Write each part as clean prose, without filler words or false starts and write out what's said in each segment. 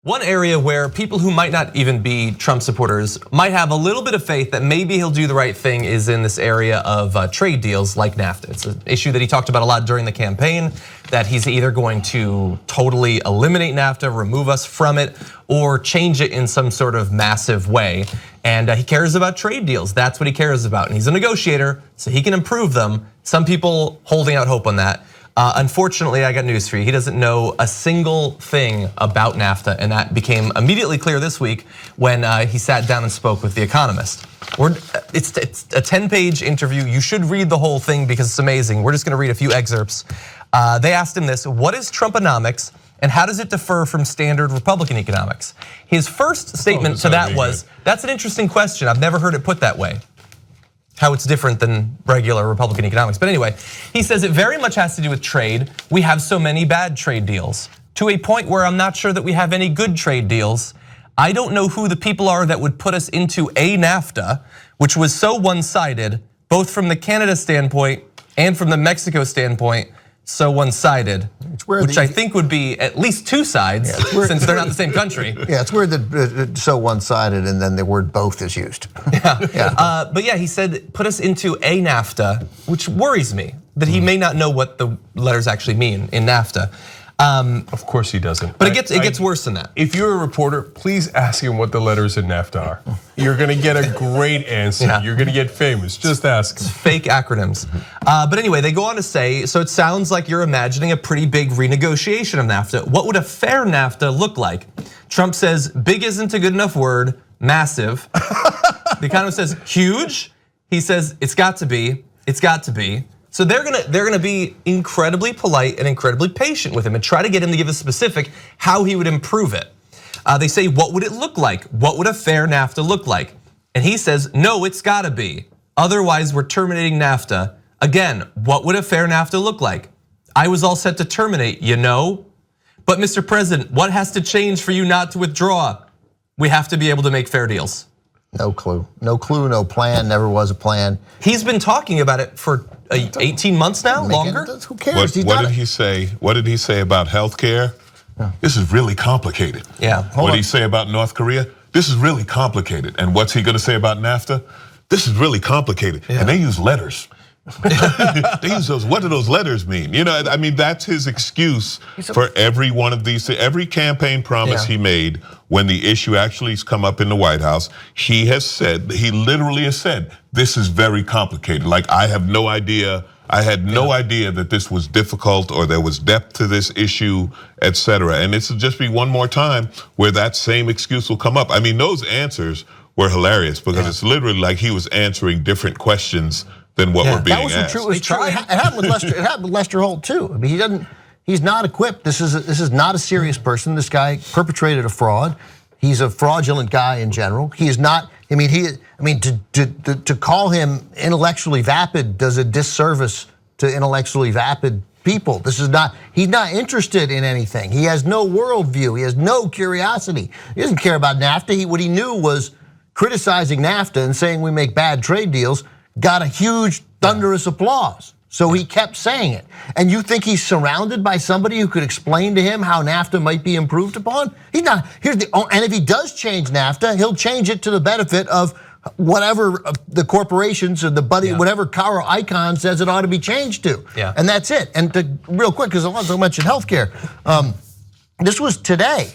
One area where people who might not even be Trump supporters might have a little bit of faith that maybe he'll do the right thing is in this area of trade deals like NAFTA. It's an issue that he talked about a lot during the campaign, that he's either going to totally eliminate NAFTA, remove us from it, or change it in some sort of massive way. And he cares about trade deals. That's what he cares about. And he's a negotiator, so he can improve them. Some people holding out hope on that. Unfortunately, I got news for you. He doesn't know a single thing about NAFTA, and that became immediately clear this week when he sat down and spoke with The Economist. It's a 10-page interview. You should read the whole thing because it's amazing. We're just gonna read a few excerpts. They asked him this: what is Trumponomics and how does it differ from standard Republican economics? His first statement to that was, that's an interesting question. I've never heard it put that way. How it's different than regular Republican economics. But anyway, he says it very much has to do with trade. We have so many bad trade deals, to a point where I'm not sure that we have any good trade deals. I don't know who the people are that would put us into a NAFTA, which was so one-sided, both from the Canada standpoint and from the Mexico standpoint, so one-sided, which I think would be at least two sides, since they're not the same country. Yeah, it's weird that it's so one-sided and then the word both is used. But yeah, he said put us into a NAFTA, which worries me that he may not know what the letters actually mean in NAFTA. Of course he doesn't. But it gets worse than that. If you're a reporter, please ask him what the letters in NAFTA are. You're gonna get a great answer. Yeah. You're gonna get famous. Just ask him. It's fake acronyms. But anyway, they go on to say, so it sounds like you're imagining a pretty big renegotiation of NAFTA. What would a fair NAFTA look like? Trump says big isn't a good enough word, massive. The Economist says huge. He says it's got to be, it's got to be. So they're gonna be incredibly polite and incredibly patient with him and try to get him to give a specific how he would improve it. They say, what would it look like? What would a fair NAFTA look like? And he says, no, it's gotta be. Otherwise, we're terminating NAFTA. Again, what would a fair NAFTA look like? I was all set to terminate, you know? But Mr. President, what has to change for you not to withdraw? We have to be able to make fair deals. No clue, no plan, never was a plan. He's been talking about it for 18 months now, longer? Who cares? What did he say? What did he say about healthcare? This is really complicated. Yeah. What did he say about North Korea? This is really complicated. And what's he gonna say about NAFTA? This is really complicated. And they use letters. They use those. What do those letters mean? You know, I mean, that's his excuse for every one of these. Every campaign promise he made, when the issue actually has come up in the White House, he has said, he literally has said, this is very complicated. Like, I have no idea. I had no idea that this was difficult or there was depth to this issue, et cetera. And this will just be one more time where that same excuse will come up. I mean, those answers were hilarious because it's literally like he was answering different questions than what were being asked. That was true. It happened with Lester. It happened with Lester Holt too. I mean, he's not equipped. This is not a serious person. This guy perpetrated a fraud. He's a fraudulent guy in general. He is not. I mean, to call him intellectually vapid does a disservice to intellectually vapid people. This is not. He's not interested in anything. He has no worldview. He has no curiosity. He doesn't care about NAFTA. What he knew was criticizing NAFTA and saying we make bad trade deals got a huge thunderous applause. So he kept saying it. And you think he's surrounded by somebody who could explain to him how NAFTA might be improved upon? He's not. And if he does change NAFTA, he'll change it to the benefit of whatever the corporations or whatever Cairo icon says it ought to be changed to. And that's it. And real quick, because Alonzo mentioned healthcare. This was today,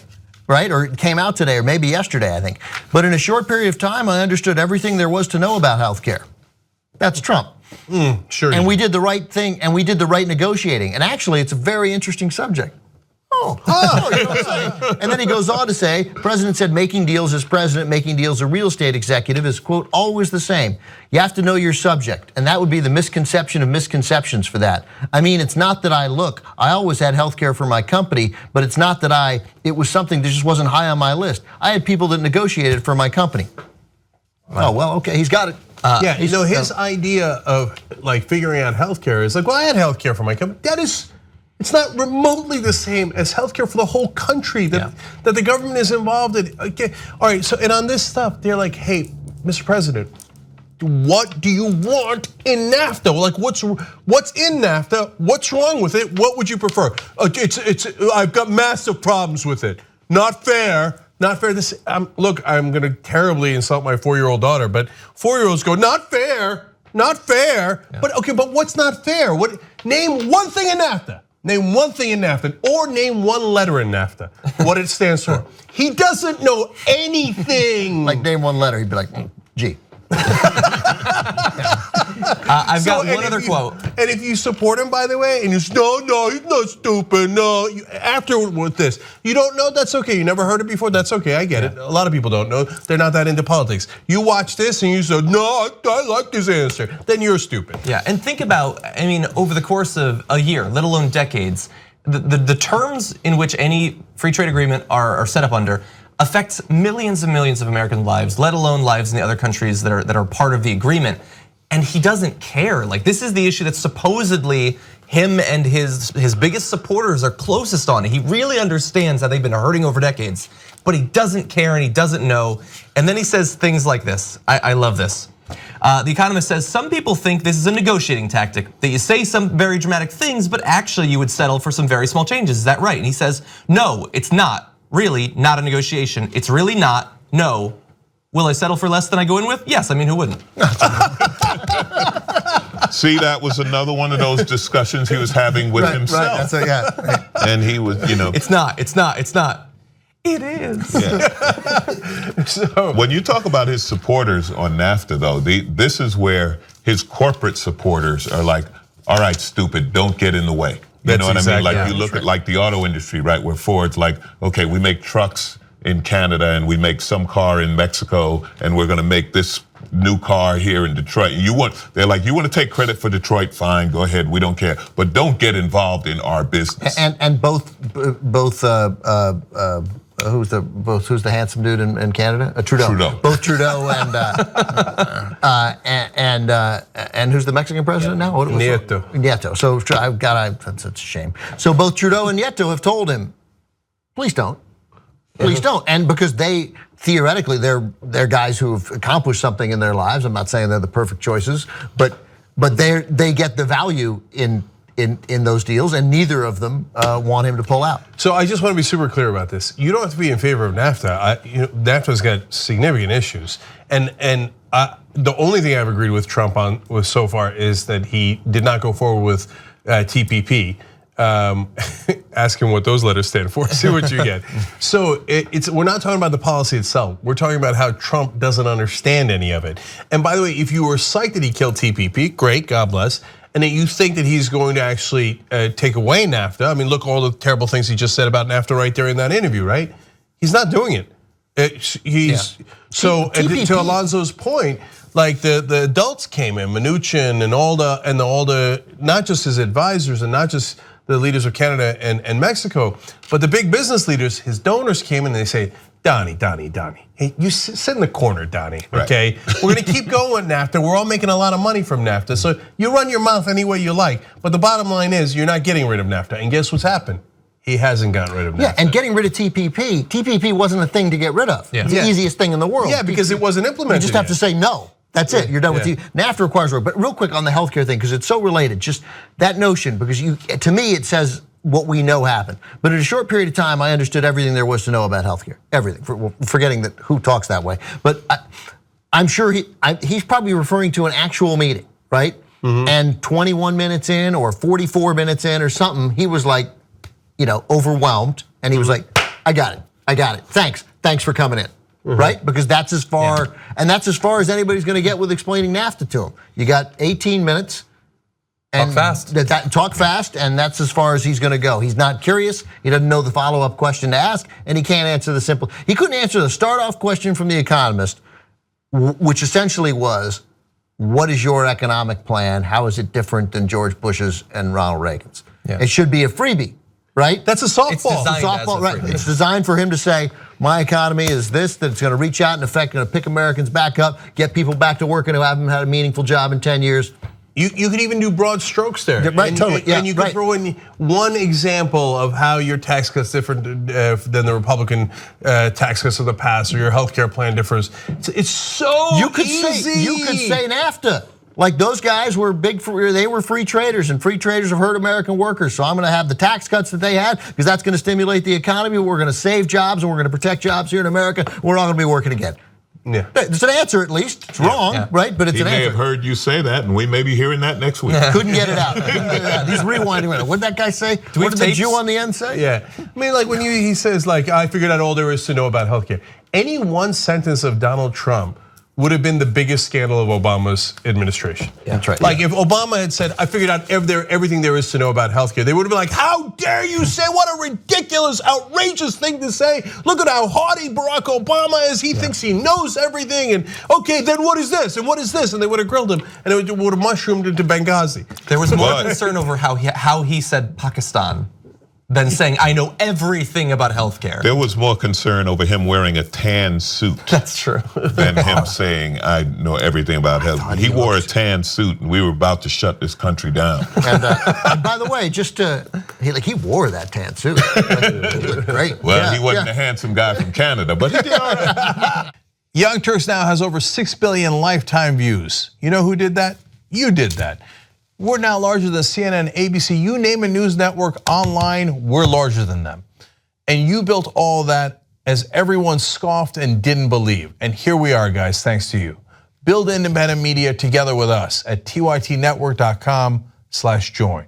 right? Or it came out today, or maybe yesterday, I think. But in a short period of time, I understood everything there was to know about healthcare. That's Trump. Sure. And we did the right thing, and we did the right negotiating. And actually, it's a very interesting subject. You know what I'm saying? And then he goes on to say, President said making deals as president, making deals as real estate executive is, quote, always the same. You have to know your subject, and that would be the misconception of misconceptions for that. I mean, it's not that I always had healthcare for my company, but it's not that it was something that just wasn't high on my list. I had people that negotiated for my company. Oh, well, okay, he's got it. Yeah, you know, his idea of like figuring out healthcare is like, well, I had healthcare for my company. It's not remotely the same as healthcare for the whole country that the government is involved in. Okay, all right, so and on this stuff, they're like, hey, Mr. President, what do you want in NAFTA? Like, what's in NAFTA? What's wrong with it? What would you prefer? I've got massive problems with it. not fair. Not fair. This look, I'm gonna terribly insult my 4-year-old daughter, but 4-year-olds go, not fair, not fair. Yeah. But okay, but what's not fair? Name one thing in NAFTA. Name one thing in NAFTA, or name one letter in NAFTA, what it stands for. He doesn't know anything. Like name one letter, he'd be like, G. I've got one other quote. And if you support him, by the way, and you say, no, he's not stupid, no. After with this, you don't know, that's okay. You never heard it before, that's okay, I get it. A lot of people don't know, they're not that into politics. You watch this and you say, no, I like this answer, then you're stupid. Yeah, and think about, I mean, over the course of a year, let alone decades, the terms in which any free trade agreement are set up under affects millions and millions of American lives, let alone lives in the other countries that are part of the agreement. And he doesn't care. Like, this is the issue that supposedly him and his biggest supporters are closest on. He really understands how they've been hurting over decades, but he doesn't care and he doesn't know. And then he says things like this. I love this. The Economist says, some people think this is a negotiating tactic, that you say some very dramatic things, but actually you would settle for some very small changes. Is that right? And he says, no, it's not. Really not a negotiation. It's really not. No. Will I settle for less than I go in with? Yes, I mean, who wouldn't? See, that was another one of those discussions he was having with himself. Right, that's right. And he was, It's not. It is. Yeah. So when you talk about his supporters on NAFTA, though, this is where his corporate supporters are like, all right, stupid, don't get in the way. You know what I mean? Like you look at like the auto industry, right? Where Ford's like, okay, we make trucks in Canada and we make some car in Mexico and we're gonna make this new car here in Detroit. They're like, you want to take credit for Detroit? Fine, go ahead, we don't care. But don't get involved in our business. And both who's the handsome dude in Canada? Trudeau. Both Trudeau and who's the Mexican president now? Nieto. So that's a shame. So both Trudeau and Nieto have told him, please don't. Please don't. And because they theoretically they're guys who have accomplished something in their lives. I'm not saying they're the perfect choices, but they get the value in those deals, and neither of them want him to pull out. So I just want to be super clear about this. You don't have to be in favor of NAFTA. NAFTA's got significant issues, and the only thing I've agreed with Trump on so far is that he did not go forward with TPP. Ask him what those letters stand for, see what you get. So we're not talking about the policy itself. We're talking about how Trump doesn't understand any of it. And by the way, if you were psyched that he killed TPP, great, God bless. And that you think that he's going to actually take away NAFTA. I mean, look all the terrible things he just said about NAFTA right there in that interview, right? He's not doing it. So to Alonzo's point, like the adults came in, Mnuchin and all the not just his advisors and not just the leaders of Canada and Mexico, but the big business leaders, his donors came in and they say, Donnie, hey, you sit in the corner, Donnie, okay? Right. We're gonna keep going with NAFTA. We're all making a lot of money from NAFTA, so you run your mouth any way you like. But the bottom line is you're not getting rid of NAFTA. And guess what's happened? He hasn't gotten rid of NAFTA. Yeah, and getting rid of TPP wasn't a thing to get rid of. Yeah. It's the easiest thing in the world. Yeah, because it wasn't implemented. You just have to say no. That's it, you're done with you. NAFTA requires work. But real quick on the healthcare thing, because it's so related, just that notion, because to me it says what we know happened. But in a short period of time, I understood everything there was to know about healthcare, everything, forgetting that who talks that way. But I'm sure he's probably referring to an actual meeting, right? Mm-hmm. And 21 minutes in or 44 minutes in or something, he was like, overwhelmed. And he was like, I got it, thanks for coming in. Mm-hmm. Right? Because that's as far, and that's as far as anybody's gonna get with explaining NAFTA to him. You got 18 minutes. And talk fast, and that's as far as he's gonna go. He's not curious, he doesn't know the follow-up question to ask, and he can't answer the simple. He couldn't answer the start-off question from The Economist, which essentially was, what is your economic plan? How is it different than George Bush's and Ronald Reagan's? Yeah. It should be a freebie, right? That's a softball. It's designed right? It's designed for him to say, my economy is this, that it's gonna reach out and affect, gonna pick Americans back up, get people back to working who haven't had a meaningful job in 10 years. You could even do broad strokes there. Right, totally. Yeah, and you could throw in one example of how your tax cut's different than the Republican tax cuts of the past, or your healthcare plan differs. It's so easy. You could say NAFTA. Like those guys were they were free traders, and free traders have hurt American workers. So I'm going to have the tax cuts that they had because that's going to stimulate the economy. We're going to save jobs and we're going to protect jobs here in America. We're not going to be working again. Yeah. It's an answer at least. It's wrong, right? But it's He an may answer. have heard you say that, and we may be hearing that next week. Couldn't get it out. He's rewinding right now. What did that guy say? What did the Jew on the end say? Yeah, I mean, like when he says, like, I figured out all there is to know about healthcare. Any one sentence of Donald Trump would have been the biggest scandal of Obama's administration. That's right. Like if Obama had said, I figured out everything there is to know about healthcare, they would have been like, how dare you say, what a ridiculous, outrageous thing to say. Look at how haughty Barack Obama is. He thinks he knows everything. And okay, then what is this? And what is this? And they would have grilled him and it would have mushroomed into Benghazi. There was more concern over how he said Pakistan than saying, I know everything about healthcare. There was more concern over him wearing a tan suit. That's true. Than him saying, I know everything about health. He wore a tan suit and we were about to shut this country down. And by the way, he wore that tan suit. He looked great. Well, he wasn't a handsome guy from Canada, but he did all right. Young Turks now has over 6 billion lifetime views. You know who did that? You did that. We're now larger than CNN, ABC, you name a news network online, we're larger than them. And you built all that as everyone scoffed and didn't believe. And here we are, guys, thanks to you. Build independent media together with us at tytnetwork.com/join.